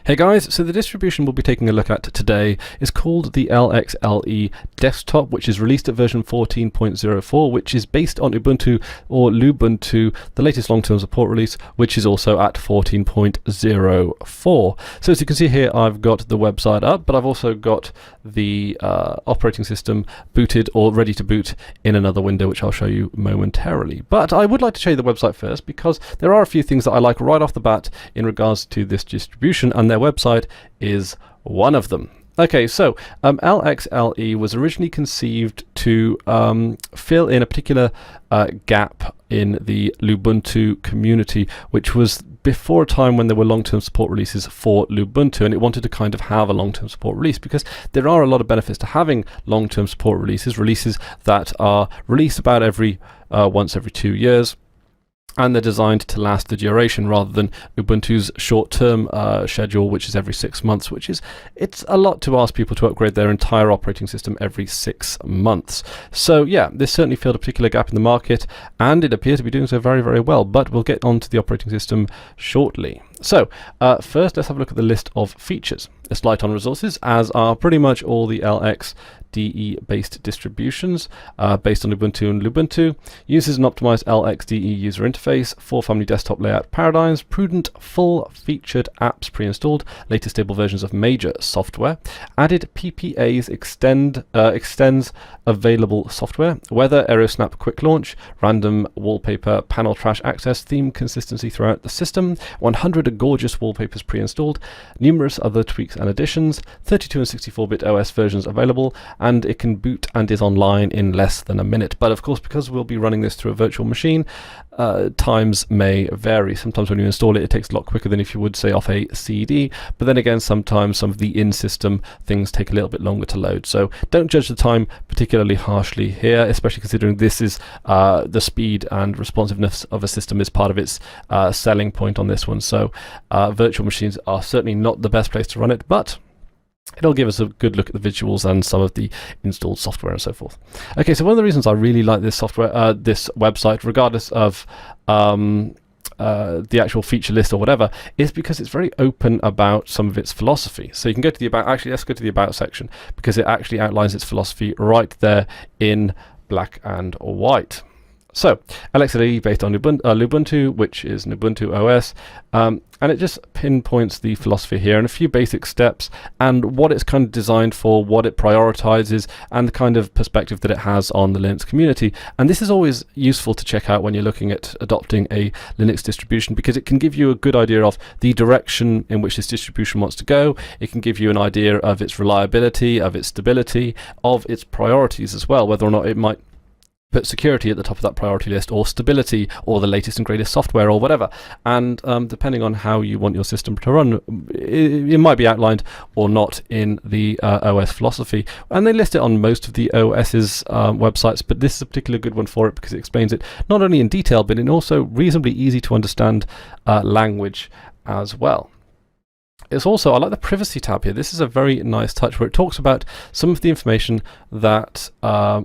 Hey guys, so the distribution we'll be taking a look at today is called the LXLE desktop, which is released at version 14.04, which is based on Ubuntu or Lubuntu, the latest long-term support release, which is also at 14.04. So as you can see here, I've got the website up, but I've also got the operating system booted or ready to boot in another window, which I'll show you momentarily. But I would like to show you the website first, because there are a few things that I like right off the bat in regards to this distribution, and their website is one of them. Okay, so LXLE was originally conceived to fill in a particular gap in the Lubuntu community, which was before a time when there were long-term support releases for Lubuntu, and it wanted to kind of have a long-term support release because there are a lot of benefits to having long-term support releases that are released about once every 2 years. And they're designed to last the duration rather than Ubuntu's short-term schedule, which is every 6 months, it's a lot to ask people to upgrade their entire operating system every 6 months. So yeah, this certainly filled a particular gap in the market, and it appears to be doing so very, very well, but we'll get on to the operating system shortly. So first, let's have a look at the list of features. It's light on resources, as are pretty much all the LXDE based distributions based on Ubuntu and Lubuntu. Uses an optimized LXDE user interface, 4-family desktop layout paradigms, prudent full-featured apps pre-installed, latest stable versions of major software, added PPAs extends available software, weather, aerosnap quick launch, random wallpaper panel trash access, theme consistency throughout the system, 100 gorgeous wallpapers pre-installed, numerous other tweaks and additions, 32 and 64-bit OS versions available, and it can boot and is online in less than a minute. But of course, because we'll be running this through a virtual machine, times may vary. Sometimes when you install it, it takes a lot quicker than if you would, say, off a CD, but then again, sometimes some of the in-system things take a little bit longer to load. So don't judge the time particularly harshly here, especially considering this is the speed and responsiveness of a system is part of its selling point on this one. So virtual machines are certainly not the best place to run it, but it'll give us a good look at the visuals and some of the installed software and so forth. Okay, so one of the reasons I really like this software, this website, regardless of the actual feature list or whatever, is because it's very open about some of its philosophy. So you can go to the about, actually let's go to the about section, because it actually outlines its philosophy right there in black and white. So LXLE based on Lubuntu, which is an Ubuntu OS, and it just pinpoints the philosophy here and a few basic steps and what it's kind of designed for, what it prioritizes, and the kind of perspective that it has on the Linux community. And this is always useful to check out when you're looking at adopting a Linux distribution, because it can give you a good idea of the direction in which this distribution wants to go. It can give you an idea of its reliability, of its stability, of its priorities as well, whether or not it might put security at the top of that priority list, or stability, or the latest and greatest software, or whatever. And depending on how you want your system to run, it might be outlined or not in the OS philosophy. And they list it on most of the OS's websites, but this is a particularly good one for it because it explains it not only in detail, but in also reasonably easy to understand language as well. It's also, I like the privacy tab here. This is a very nice touch where it talks about some of the information that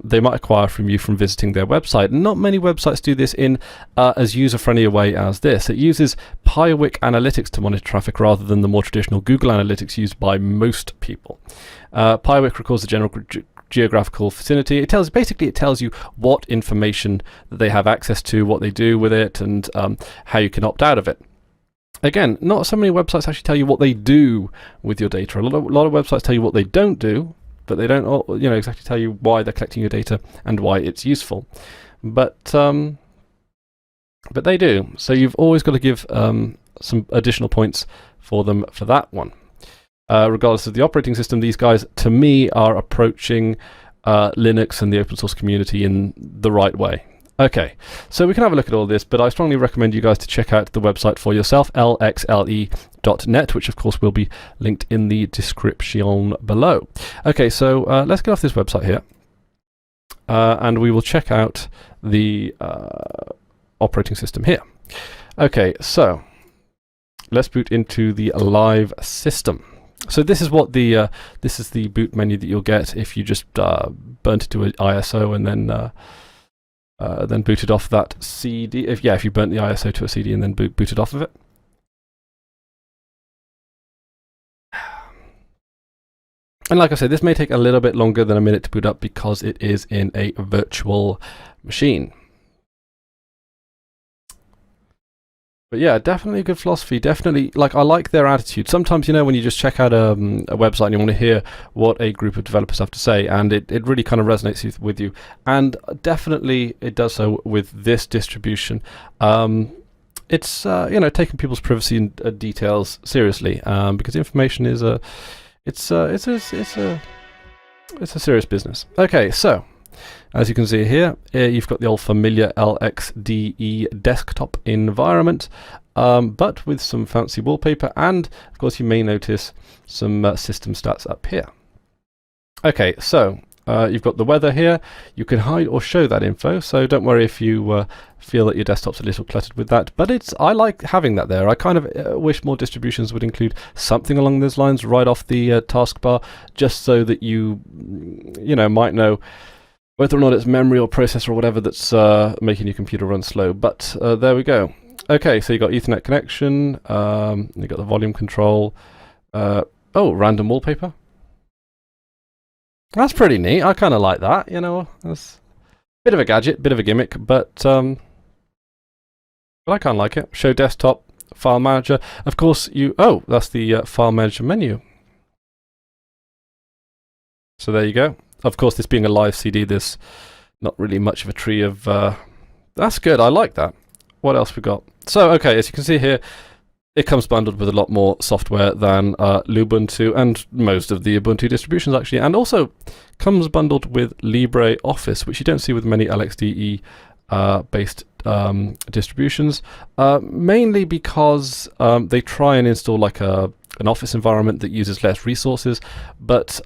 they might acquire from you from visiting their website. Not many websites do this in as user-friendly a way as this. It uses Piwik Analytics to monitor traffic rather than the more traditional Google Analytics used by most people. Piwik records the general geographical vicinity. It tells you what information that they have access to, what they do with it, and how you can opt out of it. Again, not so many websites actually tell you what they do with your data. A lot of websites tell you what they don't do, but they don't, exactly tell you why they're collecting your data and why it's useful. But they do. So you've always got to give some additional points for them for that one. Regardless of the operating system, these guys, to me, are approaching Linux and the open source community in the right way. Okay, so we can have a look at all this, but I strongly recommend you guys to check out the website for yourself, lxle.net, which of course will be linked in the description below. Okay, so let's get off this website here, and we will check out the operating system here. Okay, so let's boot into the live system. So this is what the this is the boot menu that you'll get if you just burnt it to an ISO and then booted off that CD. If you burnt the ISO to a CD and then booted off of it. And like I said, this may take a little bit longer than a minute to boot up because it is in a virtual machine. But yeah, definitely a good philosophy. Definitely, like, I like their attitude. Sometimes, you know, when you just check out a website and you want to hear what a group of developers have to say, and it really kind of resonates with you. And definitely it does so with this distribution. It's you know, taking people's privacy and details seriously, because information is it's a serious business. Okay, so as you can see here, you've got the old familiar LXDE desktop environment, but with some fancy wallpaper, and of course you may notice some system stats up here. Okay, so you've got the weather here. You can hide or show that info, so don't worry if you feel that your desktop's a little cluttered with that, but I like having that there. I kind of wish more distributions would include something along those lines right off the taskbar, just so that you know, might know whether or not it's memory or processor or whatever that's making your computer run slow. But there we go. Okay, so you got Ethernet connection, you got the volume control. Oh, random wallpaper. That's pretty neat. I kind of like that. You know, that's a bit of a gadget, bit of a gimmick, but I kind of like it. Show desktop, file manager. Of course, oh, that's the file manager menu. So there you go. Of course, this being a live CD, there's not really much of a tree of... that's good, I like that. What else we got? So, okay, as you can see here, it comes bundled with a lot more software than Lubuntu and most of the Ubuntu distributions, actually. And also comes bundled with LibreOffice, which you don't see with many LXDE based distributions. Mainly because they try and install like an office environment that uses less resources, but...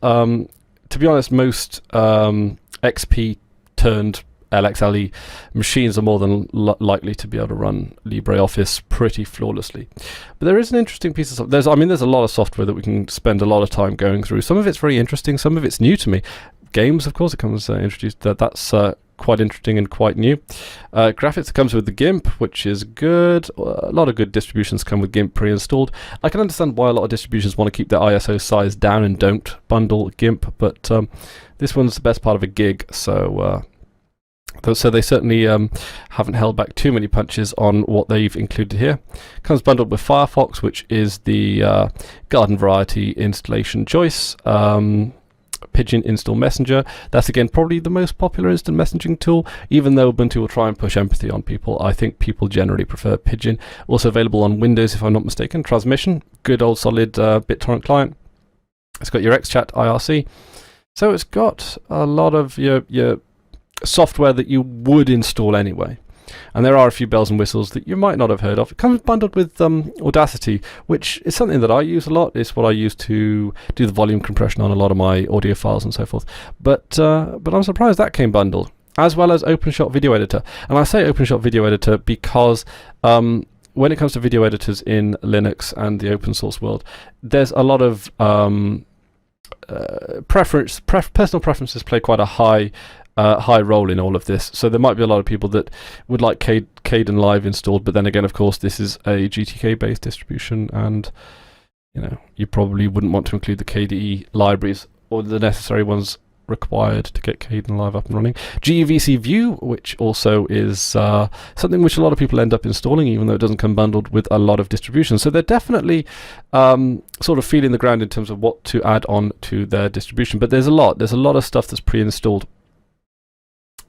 to be honest, most XP turned LXLE machines are more than likely to be able to run LibreOffice pretty flawlessly. But there is an interesting piece of software. There's a lot of software that we can spend a lot of time going through. Some of it's very interesting, some of it's new to me. Games, of course, it comes introduced. That's quite interesting and quite new. Graphics, it comes with the GIMP, which is good. A lot of good distributions come with GIMP pre-installed. I can understand why a lot of distributions want to keep their ISO size down and don't bundle GIMP, but this one's the best part of a gig, so they certainly haven't held back too many punches on what they've included here. Comes bundled with Firefox, which is the garden variety installation choice. Pigeon Install Messenger. That's again probably the most popular instant messaging tool, even though Ubuntu will try and push empathy on people. I think people generally prefer Pigeon. Also available on Windows, if I'm not mistaken. Transmission, good old solid BitTorrent client. It's got your XChat IRC. So it's got a lot of your software that you would install anyway. And there are a few bells and whistles that you might not have heard of. It comes bundled with Audacity, which is something that I use a lot. It's what I use to do the volume compression on a lot of my audio files and so forth. But I'm surprised that came bundled, as well as OpenShot Video Editor. And I say OpenShot Video Editor because when it comes to video editors in Linux and the open source world, there's a lot of personal preferences play quite a high role in all of this. So there might be a lot of people that would like Kdenlive installed, but then again, of course, this is a GTK based distribution, and you probably wouldn't want to include the KDE libraries or the necessary ones required to get Kdenlive up and running. GEVC View, which also is something which a lot of people end up installing, even though it doesn't come bundled with a lot of distributions. So they're definitely sort of feeling the ground in terms of what to add on to their distribution. But there's a lot of stuff that's pre-installed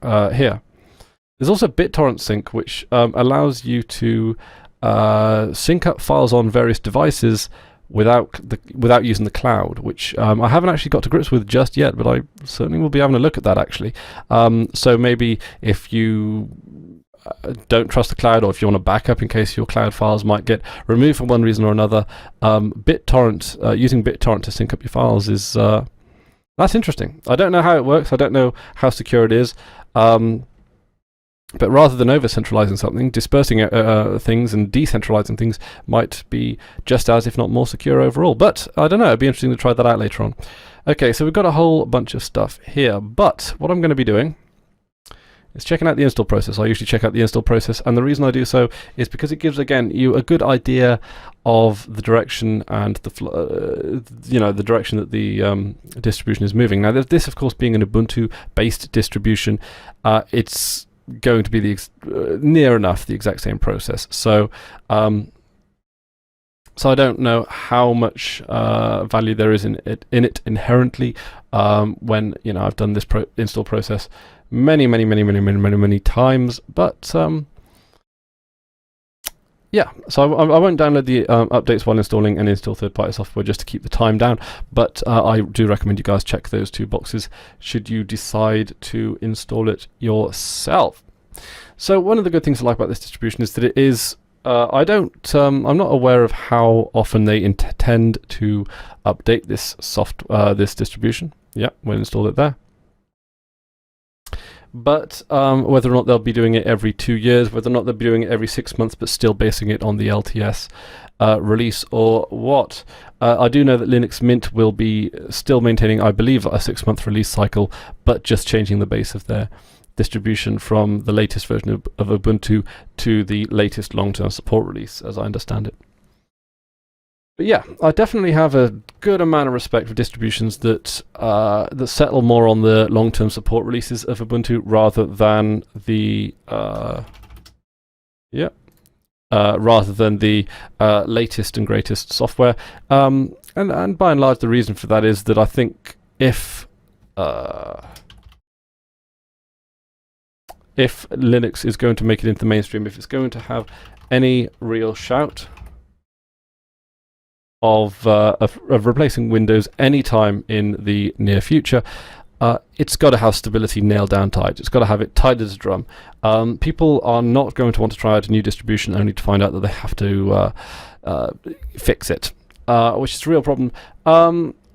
here. There's also BitTorrent Sync, which allows you to sync up files on various devices without using the cloud, which I haven't actually got to grips with just yet, but I certainly will be having a look at that actually. So maybe if you don't trust the cloud, or if you want to back up in case your cloud files might get removed for one reason or another, BitTorrent, using BitTorrent to sync up your files is that's interesting. I don't know how it works. I don't know how secure it is. But rather than over-centralizing something, dispersing things and decentralizing things might be just as, if not more, secure overall. But I don't know. It'd be interesting to try that out later on. Okay, so we've got a whole bunch of stuff here. But what I'm going to be doing is checking out the install process. I usually check out the install process, and the reason I do so is because it gives, again, you a good idea of the direction and the the direction that the distribution is moving. Now, this of course being an Ubuntu-based distribution, it's going to be near enough the exact same process. So so I don't know how much value there is in it inherently when I've done this install process many times, but yeah, so I won't download the updates while installing and install third-party software just to keep the time down, but I do recommend you guys check those two boxes should you decide to install it yourself. So one of the good things I like about this distribution is that it is, I'm not aware of how often they intend to update this this distribution. Yeah, we'll install it there. But whether or not they'll be doing it every 2 years, whether or not they'll be doing it every 6 months, but still basing it on the LTS release or what. I do know that Linux Mint will be still maintaining, I believe, a 6-month release cycle, but just changing the base of their distribution from the latest version of Ubuntu to the latest long-term support release, as I understand it. But yeah, I definitely have a good amount of respect for distributions that that settle more on the long-term support releases of Ubuntu rather than the latest and greatest software. And by and large, the reason for that is that I think if Linux is going to make it into the mainstream, if it's going to have any real shout of replacing Windows anytime in the near future, it's got to have stability nailed down tight. It's got to have it tight as a drum. People are not going to want to try out a new distribution only to find out that they have to fix it, which is a real problem.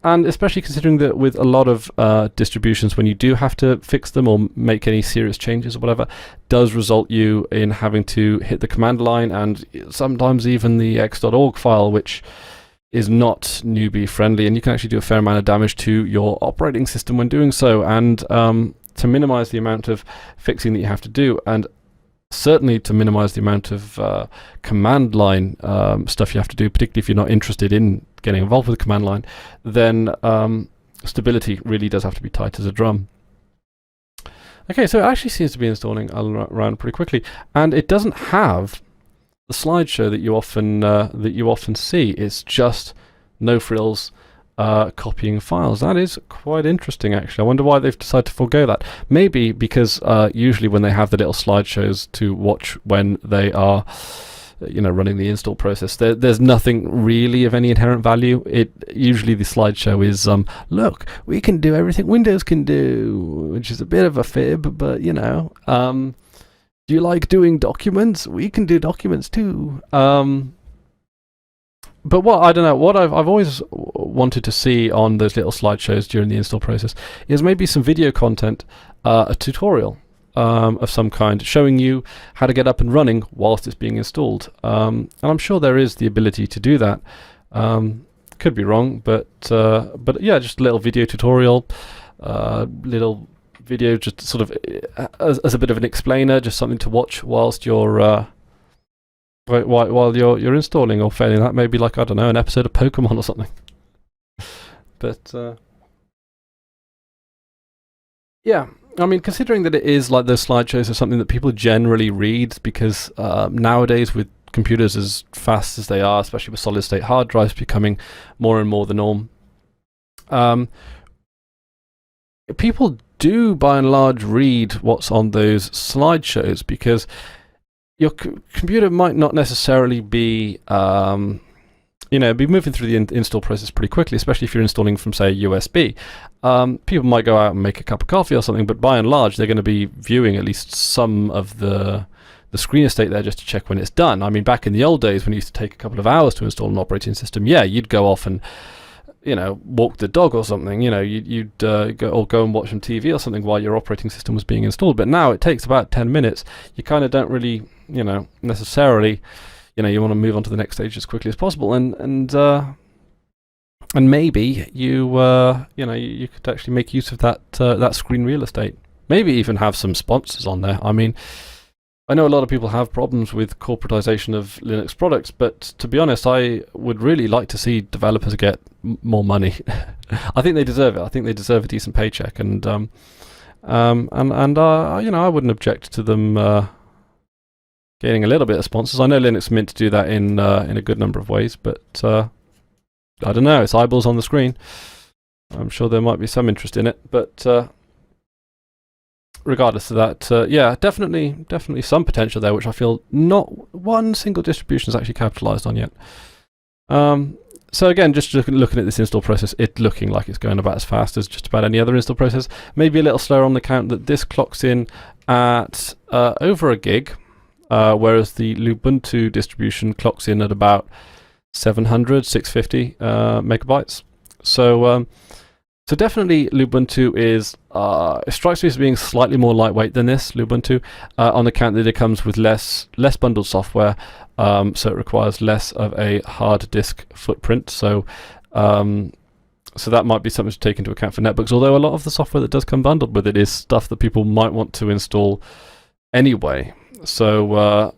And especially considering that with a lot of distributions, when you do have to fix them or make any serious changes or whatever, does result you in having to hit the command line and sometimes even the x.org file, which is not newbie friendly, and you can actually do a fair amount of damage to your operating system when doing so. And to minimize the amount of fixing that you have to do, and certainly to minimize the amount of command line stuff you have to do, particularly if you're not interested in getting involved with the command line, then stability really does have to be tight as a drum. Okay, so it actually seems to be installing around pretty quickly, and it doesn't have the slideshow that you often see. It's just no frills copying files. That is quite interesting, actually. I wonder why they've decided to forego that. Maybe because usually when they have the little slideshows to watch when they are running the install process, there's nothing really of any inherent value. Usually the slideshow is look, we can do everything Windows can do, which is a bit of a fib, but do you like doing documents? We can do documents too. But I don't know, what I've always wanted to see on those little slideshows during the install process is maybe some video content, a tutorial of some kind, showing you how to get up and running whilst it's being installed. And I'm sure there is the ability to do that. Could be wrong, but yeah, just a little video tutorial, little video just sort of as a bit of an explainer, just something to watch whilst you're while you're installing, or failing that, maybe like, I don't know, an episode of Pokemon or something. But yeah, I mean, considering that it is like those slideshows are something that people generally read, because nowadays with computers as fast as they are, especially with solid state hard drives becoming more and more the norm, people do by and large read what's on those slideshows, because your computer might not necessarily be be moving through the install process pretty quickly, especially if you're installing from, say, USB. People might go out and make a cup of coffee or something, but by and large they're going to be viewing at least some of the screen estate there just to check when it's done. I mean, back in the old days when it used to take a couple of hours to install an operating system, yeah, you'd go off and walk the dog or something. You'd go and watch some TV or something while your operating system was being installed. But now it takes about 10 minutes. You kind of don't really, necessarily, you want to move on to the next stage as quickly as possible. And maybe you could actually make use of that screen real estate. Maybe even have some sponsors on there. I mean, I know a lot of people have problems with corporatization of Linux products, but to be honest, I would really like to see developers get more money. I think they deserve it. I think they deserve a decent paycheck, and I wouldn't object to them getting a little bit of sponsors. I know Linux Mint to do that in a good number of ways, but I don't know. It's eyeballs on the screen. I'm sure there might be some interest in it, but regardless of that, yeah, definitely some potential there, which I feel not one single distribution has actually capitalized on yet. So again, just looking at this install process, it looking like it's going about as fast as just about any other install process. Maybe a little slower on the count that this clocks in at over a gig, whereas the Lubuntu distribution clocks in at about 650 megabytes. So definitely Lubuntu is, it strikes me as being slightly more lightweight than this, Lubuntu, on account that it comes with less bundled software, so it requires less of a hard disk footprint. So that might be something to take into account for netbooks, although a lot of the software that does come bundled with it is stuff that people might want to install anyway. So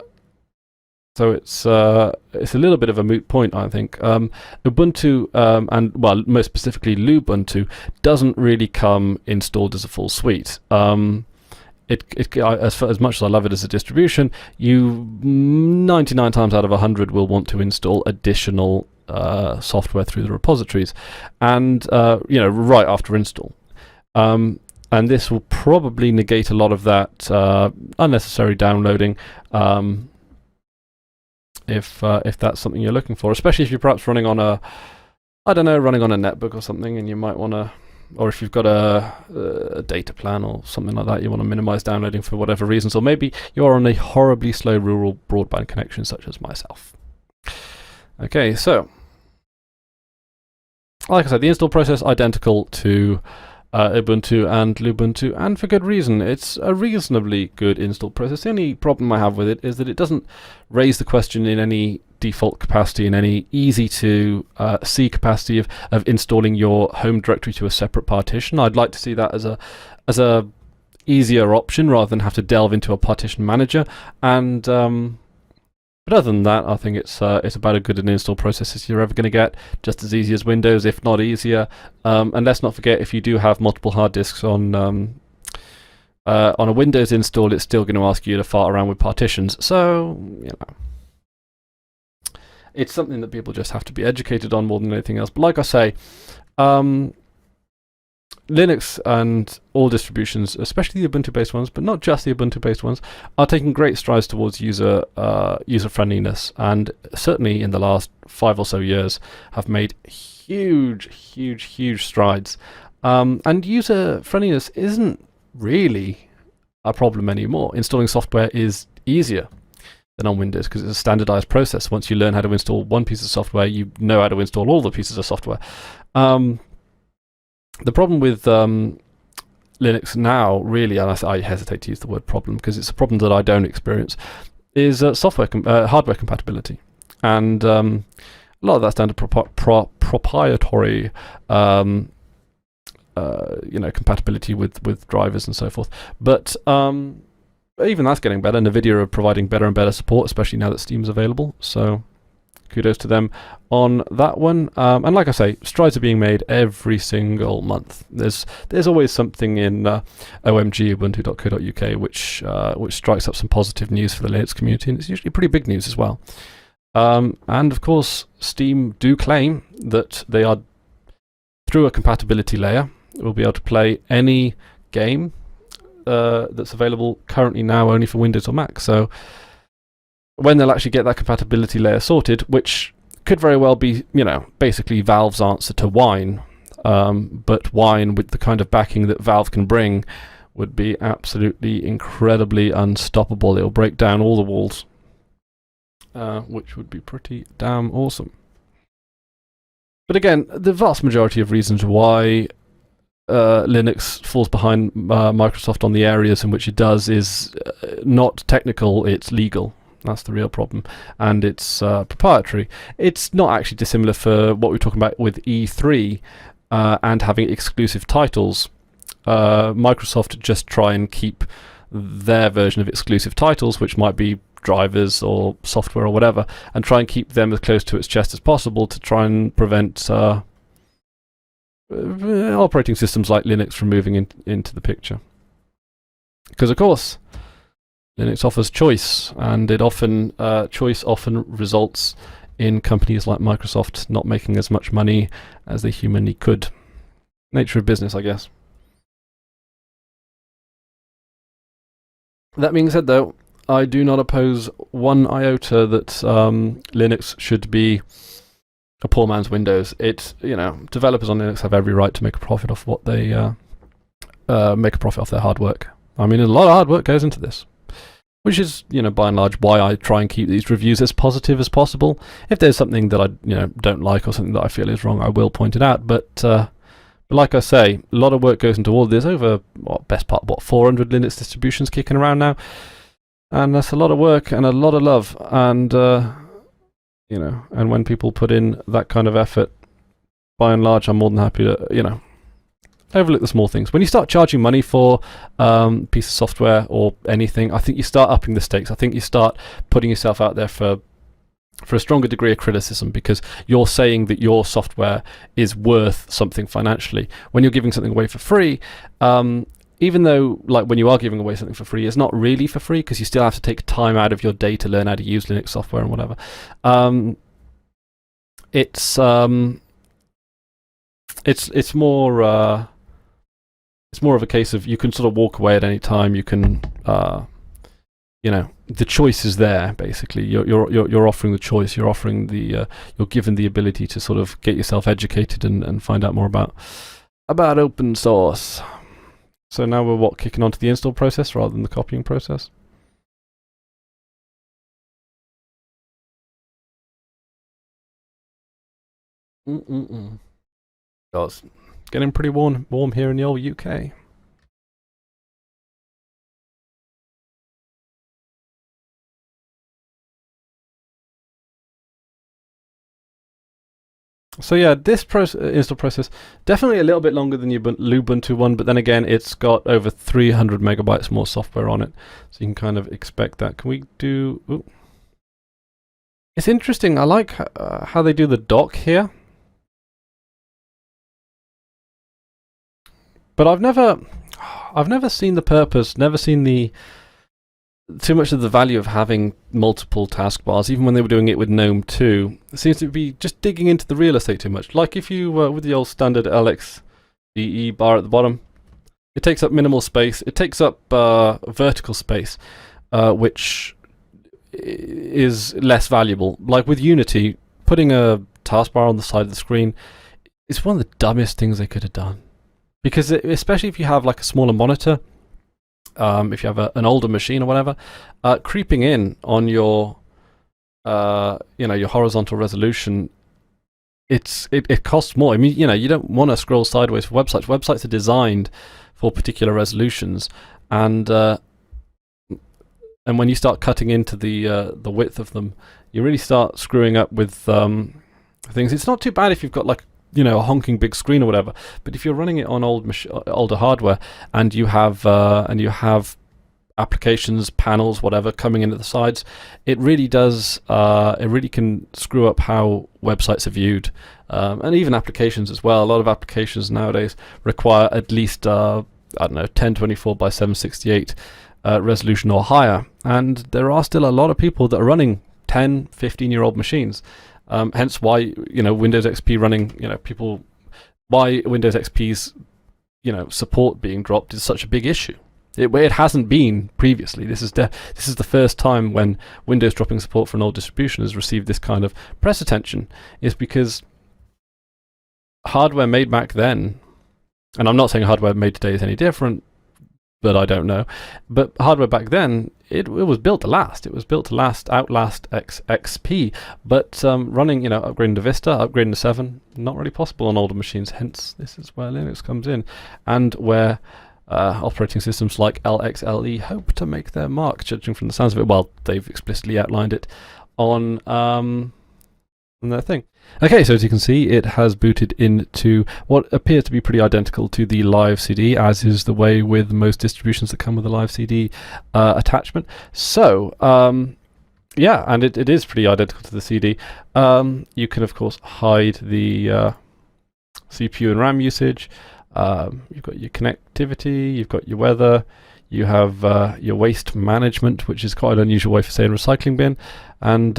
it's a little bit of a moot point, I think. Ubuntu, and well, most specifically Lubuntu, doesn't really come installed as a full suite. As much as I love it as a distribution, you 99 times out of 100 will want to install additional software through the repositories, and right after install. And this will probably negate a lot of that unnecessary downloading. If that's something you're looking for, especially if you're perhaps running on a netbook or something, and you might want to, or if you've got a data plan or something like that, you want to minimize downloading for whatever reasons, or maybe you're on a horribly slow rural broadband connection such as myself. Okay, so like I said, the install process identical to Ubuntu and Lubuntu, and for good reason. It's a reasonably good install process. The only problem I have with it is that it doesn't raise the question in any default capacity, in any easy to see capacity of installing your home directory to a separate partition. I'd like to see that as a easier option rather than have to delve into a partition manager. And but other than that, I think it's about as good an install process as you're ever going to get. Just as easy as Windows, if not easier. And let's not forget, if you do have multiple hard disks on a Windows install, it's still going to ask you to fart around with partitions. So it's something that people just have to be educated on more than anything else. But like I say, Linux and all distributions, especially the Ubuntu-based ones, but not just the Ubuntu-based ones, are taking great strides towards user friendliness, and certainly in the last 5 or so years have made huge strides. And user friendliness isn't really a problem anymore. Installing software is easier than on Windows because it's a standardized process. Once you learn how to install one piece of software, you know how to install all the pieces of software. The problem with Linux now, really, and I hesitate to use the word problem because it's a problem that I don't experience, is hardware compatibility, and a lot of that's down to proprietary, compatibility with drivers and so forth. But even that's getting better. NVIDIA are providing better and better support, especially now that Steam's available. So kudos to them on that one. And like I say, strides are being made every single month. There's always something in OMG ubuntu.co.uk which strikes up some positive news for the Linux community, and it's usually pretty big news as well. And of course, Steam do claim that they are, through a compatibility layer, will be able to play any game that's available currently now only for Windows or Mac. So when they'll actually get that compatibility layer sorted, which could very well be, basically Valve's answer to Wine, but Wine with the kind of backing that Valve can bring would be absolutely incredibly unstoppable. It'll break down all the walls, which would be pretty damn awesome. But again, the vast majority of reasons why Linux falls behind Microsoft on the areas in which it does is not technical, it's legal. That's the real problem. And it's proprietary. It's not actually dissimilar for what we're talking about with E3 and having exclusive titles. Microsoft just try and keep their version of exclusive titles, which might be drivers or software or whatever, and try and keep them as close to its chest as possible to try and prevent operating systems like Linux from moving into the picture. Because of course, Linux offers choice, and choice often results in companies like Microsoft not making as much money as they humanly could. Nature of business, I guess. That being said, though, I do not oppose one iota that Linux should be a poor man's Windows. Developers on Linux have every right to make a profit off what they make a profit off their hard work. I mean, a lot of hard work goes into this, which is, by and large, why I try and keep these reviews as positive as possible. If there's something that I, don't like or something that I feel is wrong, I will point it out. But like I say, a lot of work goes into all this. Over, 400 Linux distributions kicking around now, and that's a lot of work and a lot of love. And and when people put in that kind of effort, by and large, I'm more than happy to, overlook the small things. When you start charging money for piece of software or anything, I think you start upping the stakes. I think you start putting yourself out there for a stronger degree of criticism, because you're saying that your software is worth something financially. When you're giving something away for free, even though, like, when you are giving away something for free, it's not really for free, because you still have to take time out of your day to learn how to use Linux software and whatever. It's more of a case of you can sort of walk away at any time. You can, the choice is there. Basically, you're offering the choice. You're offering you're given the ability to sort of get yourself educated and find out more about open source. So now we're kicking onto the install process rather than the copying process. It's getting pretty warm here in the old UK. So yeah, this install process, definitely a little bit longer than the Ubuntu one, but then again, it's got over 300 megabytes more software on it, so you can kind of expect that. Can we do... Ooh. It's interesting, I like how they do the dock here. But I've never seen the purpose, never seen too much of the value of having multiple taskbars. Even when they were doing it with GNOME 2, it seems to be just digging into the real estate too much. Like if you with the old standard LXLE bar at the bottom, it takes up minimal space. It takes up vertical space, which is less valuable. Like with Unity, putting a taskbar on the side of the screen is one of the dumbest things they could have done. Because especially if you have like a smaller monitor, if you have an older machine or whatever, creeping in on your your horizontal resolution, it costs more. I mean, you don't want to scroll sideways for websites. Websites are designed for particular resolutions, and when you start cutting into the width of them, you really start screwing up with things. It's not too bad if you've got like a honking big screen or whatever, but if you're running it on older hardware and you have applications, panels, whatever coming into the sides, it really does. It really can screw up how websites are viewed, and even applications as well. A lot of applications nowadays require at least 1024 by 768 resolution or higher, and there are still a lot of people that are running 10, 15-year-old machines. Hence why Windows XP running why Windows XP's support being dropped is such a big issue. It hasn't been previously. This is the first time when Windows dropping support for an old distribution has received this kind of press attention. Is because hardware made back then, and I'm not saying hardware made today is any different, but I don't know. But hardware back then, it was built to last. It was built to outlast XP. But running, upgrading to Vista, upgrading to 7, not really possible on older machines. Hence, this is where Linux comes in, and where operating systems like LXLE hope to make their mark, judging from the sounds of it. Well, they've explicitly outlined it on and their thing. Okay, so as you can see, it has booted into what appears to be pretty identical to the live CD, as is the way with most distributions that come with a live CD attachment. So, yeah, and it is pretty identical to the CD. You can, of course, hide the CPU and RAM usage. You've got your connectivity, you've got your weather, you have your waste management, which is quite an unusual way for saying recycling bin, and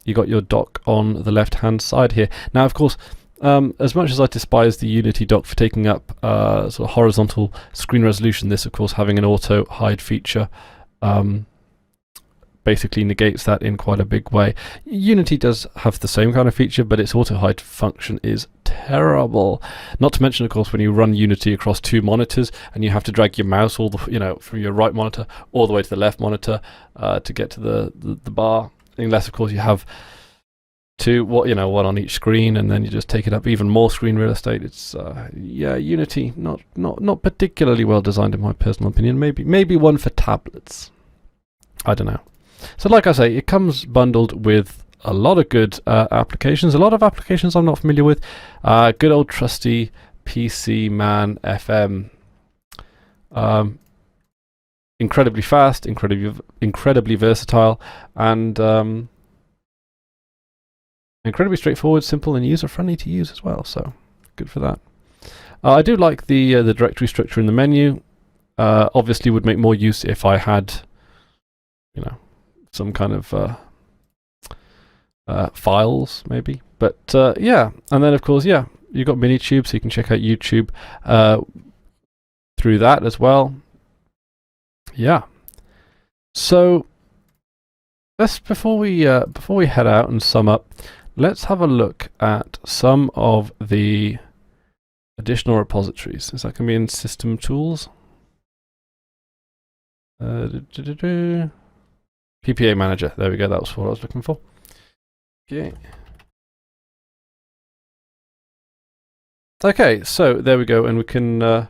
you got your dock on the left hand side here. Now, of course, as much as I despise the Unity dock for taking up sort of horizontal screen resolution, this of course having an auto hide feature basically negates that in quite a big way. Unity does have the same kind of feature, but its auto hide function is terrible. Not to mention, of course, when you run Unity across two monitors and you have to drag your mouse all the from your right monitor all the way to the left monitor to get to the bar. Unless, of course, you have one on each screen, and then you just take it up even more screen real estate. It's Unity not particularly well designed in my personal opinion. Maybe one for tablets. I don't know. So, like I say, it comes bundled with a lot of good applications. A lot of applications I'm not familiar with. Good old trusty PC Man FM. Incredibly fast, incredibly versatile, and incredibly straightforward, simple, and user-friendly to use as well. So, good for that. I do like the directory structure in the menu. Obviously, would make more use if I had, some kind of files maybe. But yeah, and then of course, yeah, you've got Minitube, so you can check out YouTube through that as well. Yeah. So before we head out and sum up, let's have a look at some of the additional repositories. Is that going to be in System Tools? PPA Manager. There we go. That was what I was looking for. Okay. Okay, so there we go, and we can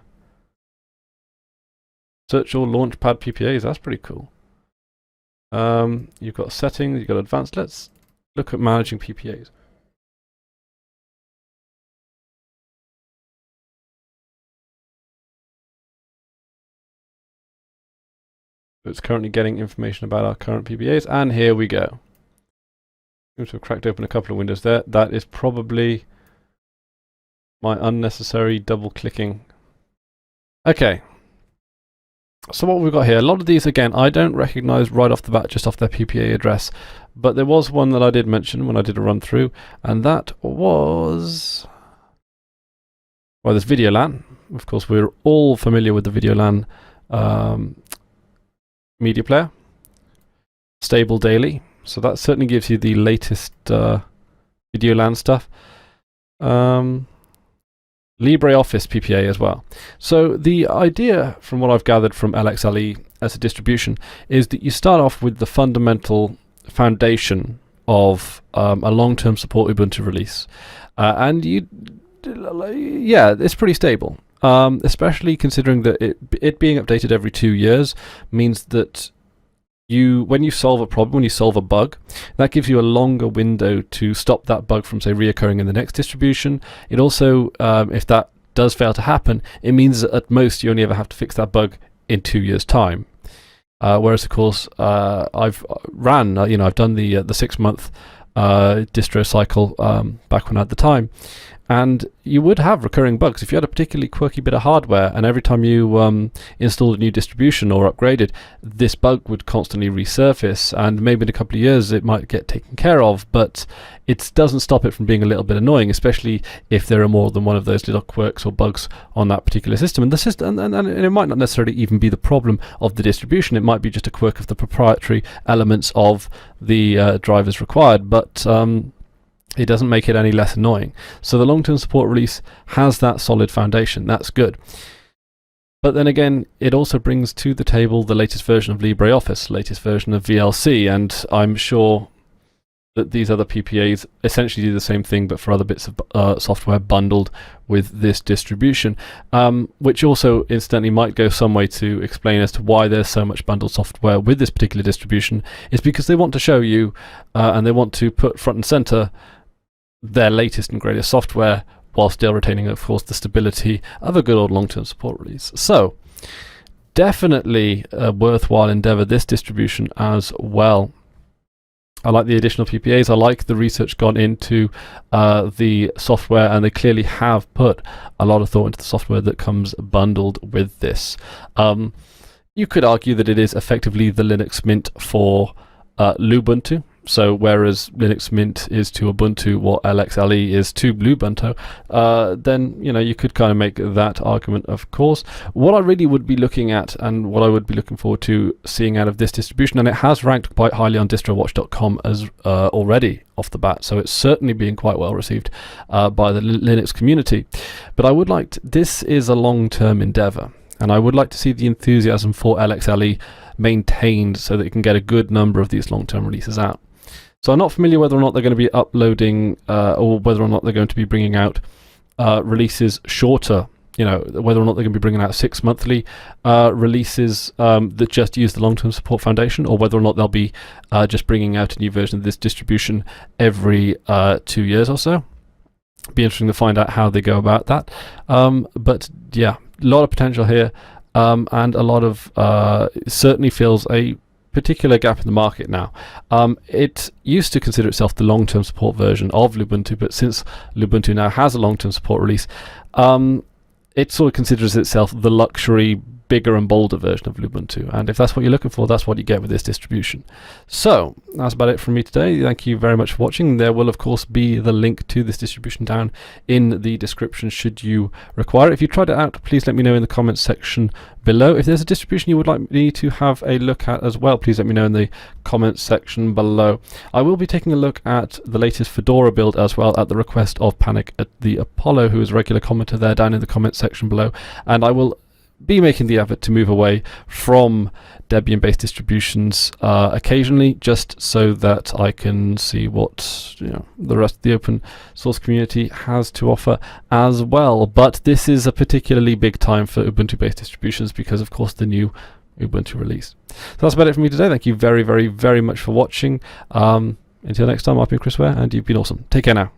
search all Launchpad PPAs. That's pretty cool. You've got settings, you've got advanced. Let's look at managing PPAs. It's currently getting information about our current PPAs, and here we go. Seems to have cracked open a couple of windows there. That is probably my unnecessary double clicking. Okay. So what we've got here, a lot of these, again, I don't recognize right off the bat just off their PPA address, but there was one that I did mention when I did a run through, and that was, well, there's VideoLAN. Of course, we're all familiar with the VideoLAN media player. Stable daily, so that certainly gives you the latest VideoLAN stuff. LibreOffice PPA as well. So the idea, from what I've gathered from LXLE as a distribution, is that you start off with the fundamental foundation of a long-term support Ubuntu release, and it's pretty stable. Especially considering that it being updated every 2 years means that when you solve a problem, when you solve a bug, that gives you a longer window to stop that bug from, say, reoccurring in the next distribution. It also, if that does fail to happen, it means that at most you only ever have to fix that bug in 2 years' time. Whereas, of course, I've done the 6-month distro cycle back when I had the time. And you would have recurring bugs. If you had a particularly quirky bit of hardware, and every time you installed a new distribution or upgraded, this bug would constantly resurface, and maybe in a couple of years it might get taken care of, but it doesn't stop it from being a little bit annoying, especially if there are more than one of those little quirks or bugs on that particular system. And the system, and it might not necessarily even be the problem of the distribution. It might be just a quirk of the proprietary elements of the drivers required, but it doesn't make it any less annoying. So the long-term support release has that solid foundation. That's good. But then again, it also brings to the table the latest version of LibreOffice, latest version of VLC, and I'm sure that these other PPAs essentially do the same thing, but for other bits of software bundled with this distribution, which also incidentally might go some way to explain as to why there's so much bundled software with this particular distribution, is because they want to show you and they want to put front and center their latest and greatest software, while still retaining, of course, the stability of a good old long-term support release. So definitely a worthwhile endeavor, this distribution as well. I like the additional PPAs. I like the research gone into the software, and they clearly have put a lot of thought into the software that comes bundled with this. You could argue that it is effectively the Linux Mint for Lubuntu. So whereas Linux Mint is to Ubuntu what LXLE is to Lubuntu, then you could kind of make that argument, of course. What I really would be looking at, and what I would be looking forward to seeing out of this distribution, and it has ranked quite highly on distrowatch.com as already off the bat, so it's certainly being quite well received by the Linux community. But I would like this is a long-term endeavor, and I would like to see the enthusiasm for LXLE maintained so that you can get a good number of these long-term releases out. So I'm not familiar whether or not they're going to be uploading or whether or not they're going to be bringing out releases shorter, whether or not they're going to be bringing out 6 monthly releases that just use the long-term support foundation, or whether or not they'll be just bringing out a new version of this distribution every 2 years or so. Be interesting to find out how they go about that. But yeah, a lot of potential here, and a lot of it certainly fills a particular gap in the market now. It used to consider itself the long-term support version of Lubuntu, but since Lubuntu now has a long-term support release, it sort of considers itself the luxury, bigger and bolder version of Lubuntu. And if that's what you're looking for, that's what you get with this distribution. So that's about it from me today. Thank you very much for watching. There will of course be the link to this distribution down in the description should you require it. If you tried it out, please let me know in the comments section below. If there's a distribution you would like me to have a look at as well, please let me know in the comments section below. I will be taking a look at the latest Fedora build as well, at the request of Panic at the Apollo, who is a regular commenter there down in the comments section below, and I will be making the effort to move away from Debian-based distributions occasionally, just so that I can see what the rest of the open source community has to offer as well. But this is a particularly big time for Ubuntu-based distributions because, of course, the new Ubuntu release. So that's about it for me today. Thank you very, very, very much for watching. Until next time, I've been Chris Ware, and you've been awesome. Take care now.